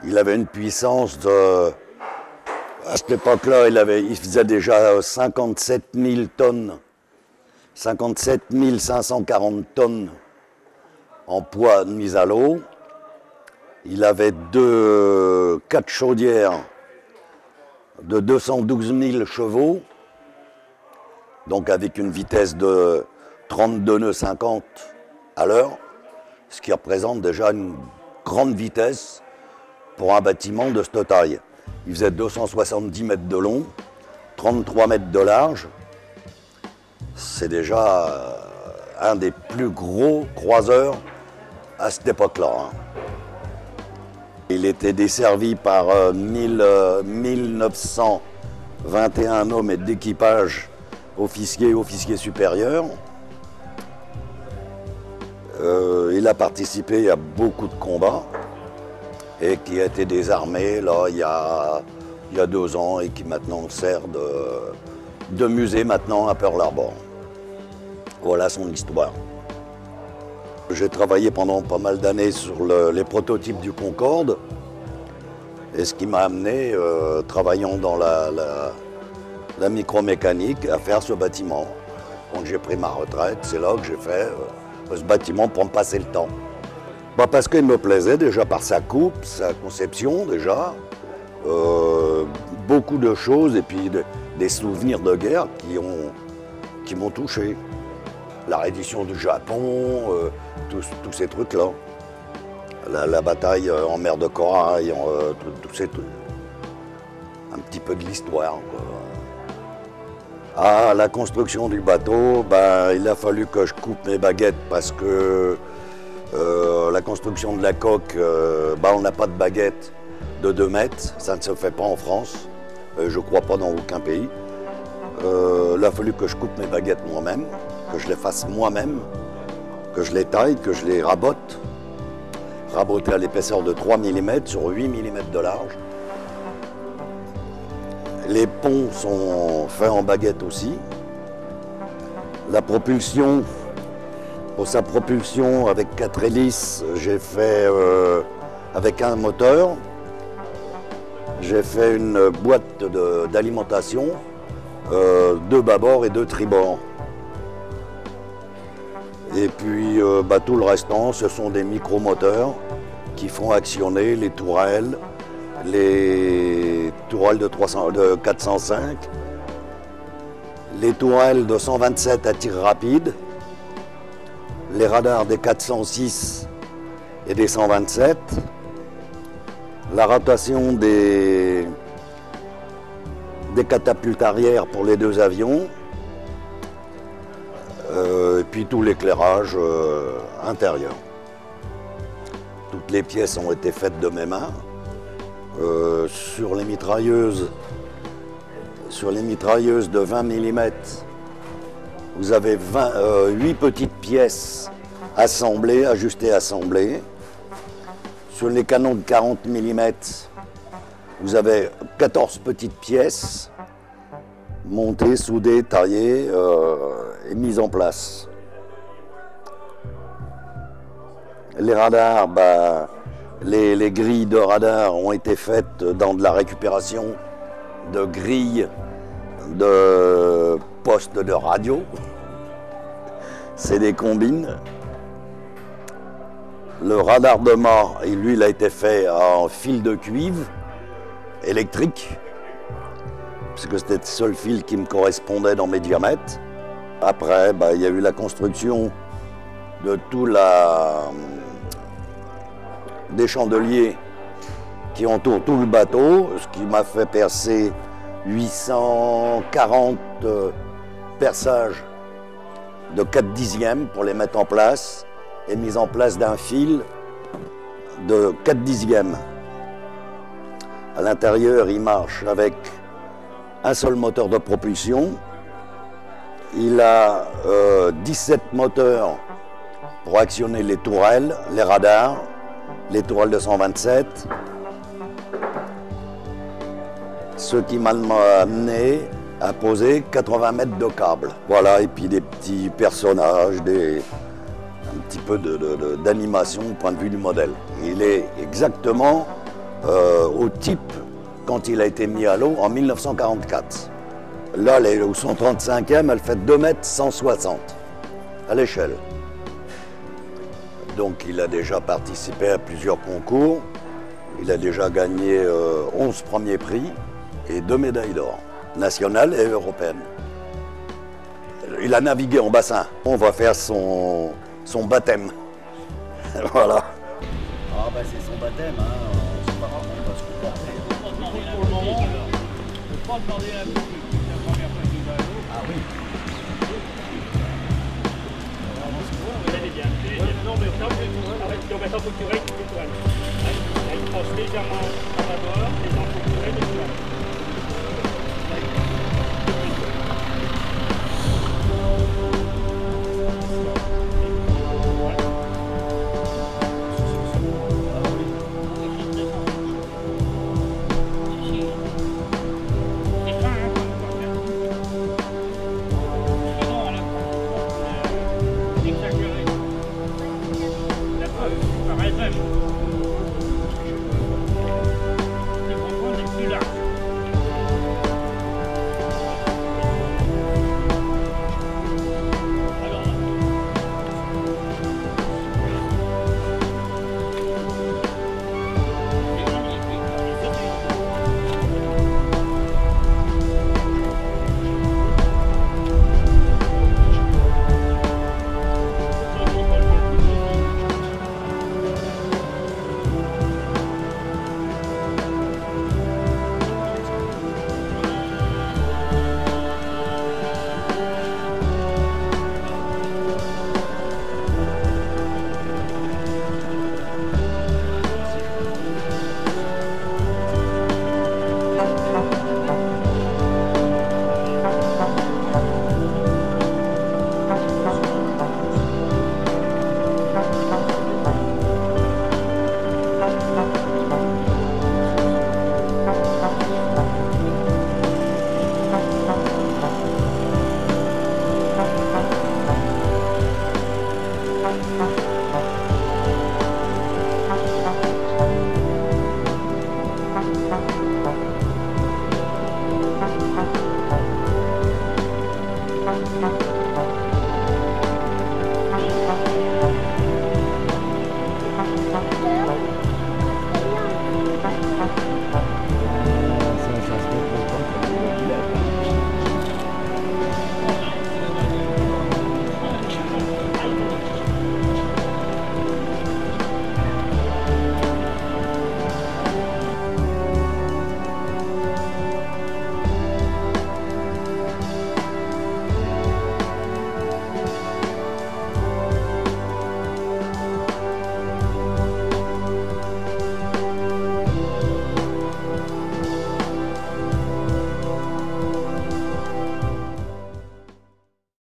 Il avait une puissance de... À cette époque-là, il faisait déjà 57 000 tonnes, 57 540 tonnes en poids de mise à l'eau. Il avait 4 chaudières de 212 000 chevaux, donc avec une vitesse de 32 nœuds 50 à l'heure, ce qui représente déjà une grande vitesse pour un bâtiment de cette taille. Il faisait 270 mètres de long, 33 mètres de large. C'est déjà un des plus gros croiseurs à cette époque-là. Il était desservi par 1921 hommes d'équipage, officiers et officiers supérieurs. Il a participé à beaucoup de combats et qui a été désarmé là, il y a 2 ans et qui maintenant sert de musée maintenant à Pearl Harbor. Voilà son histoire. J'ai travaillé pendant pas mal d'années sur les prototypes du Concorde et ce qui m'a amené, travaillant dans la micromécanique, à faire ce bâtiment. Quand j'ai pris ma retraite, c'est là que j'ai fait ce bâtiment pour me passer le temps. Parce qu'il me plaisait déjà par sa coupe, sa conception déjà, beaucoup de choses et puis des souvenirs de guerre qui m'ont touché. La reddition du Japon, tous ces trucs-là. La bataille en mer de Corail, tous ces trucs. Un petit peu de l'histoire. Ah, la construction du bateau, il a fallu que je coupe mes baguettes parce que la construction de la coque, on n'a pas de baguette de 2 mètres, ça ne se fait pas en France, je crois pas dans aucun pays. Il a fallu que je coupe mes baguettes moi-même, que je les fasse moi-même, que je les taille, que je les rabote. Raboter à l'épaisseur de 3 mm sur 8 mm de large. Les ponts sont faits en baguette aussi. La propulsion, pour sa propulsion avec 4 hélices, j'ai fait avec un moteur. J'ai fait une boîte d'alimentation, 2 bâbords et 2 tribords. Et puis tout le restant, ce sont des micromoteurs qui font actionner les tourelles de 405, les tourelles de 127 à tir rapide, les radars des 406 et des 127, la rotation des catapultes arrière pour les 2 avions, et puis tout l'éclairage intérieur. Toutes les pièces ont été faites de mes mains. Sur les mitrailleuses de 20 mm, vous avez 8 petites pièces assemblées, ajustées, assemblées. Sur les canons de 40 mm, vous avez 14 petites pièces montées, soudées, taillées et mises en place. Les radars, les grilles de radar ont été faites dans de la récupération de grilles de postes de radio. C'est des combines. Le radar de mât, lui, il a été fait en fil de cuivre électrique, puisque c'était le seul fil qui me correspondait dans mes diamètres. Après, il y a eu la construction de des chandeliers qui entourent tout le bateau, ce qui m'a fait percer 840 perçages de 4/10 pour les mettre en place et mise en place d'un fil de 4/10. À l'intérieur, il marche avec un seul moteur de propulsion. Il a 17 moteurs pour actionner les tourelles, les radars, les tourelles de 127. Ce qui m'a amené à poser 80 mètres de câble. Voilà, et puis des petits personnages, un petit peu d'animation au point de vue du modèle. Il est exactement au type quand il a été mis à l'eau en 1944. Là, son 35e, elle fait 2,160 m à l'échelle. Donc il a déjà participé à plusieurs concours. Il a déjà gagné 11 premiers prix et 2 médailles d'or, nationales et européennes. Il a navigué en bassin. On va faire son baptême. Voilà. Ah bah c'est son baptême, hein. C'est pas grave, on va se comporter. Pour le moment, on ne peut pas demander à la première fois qu'il va à l'eau. Ah oui. Vous allez bien. Non, mais on va s'en procurer une étoile. Il passe légèrement à la barre et s'en procurer une étoile. Exagéré. La preuve, par elle-même.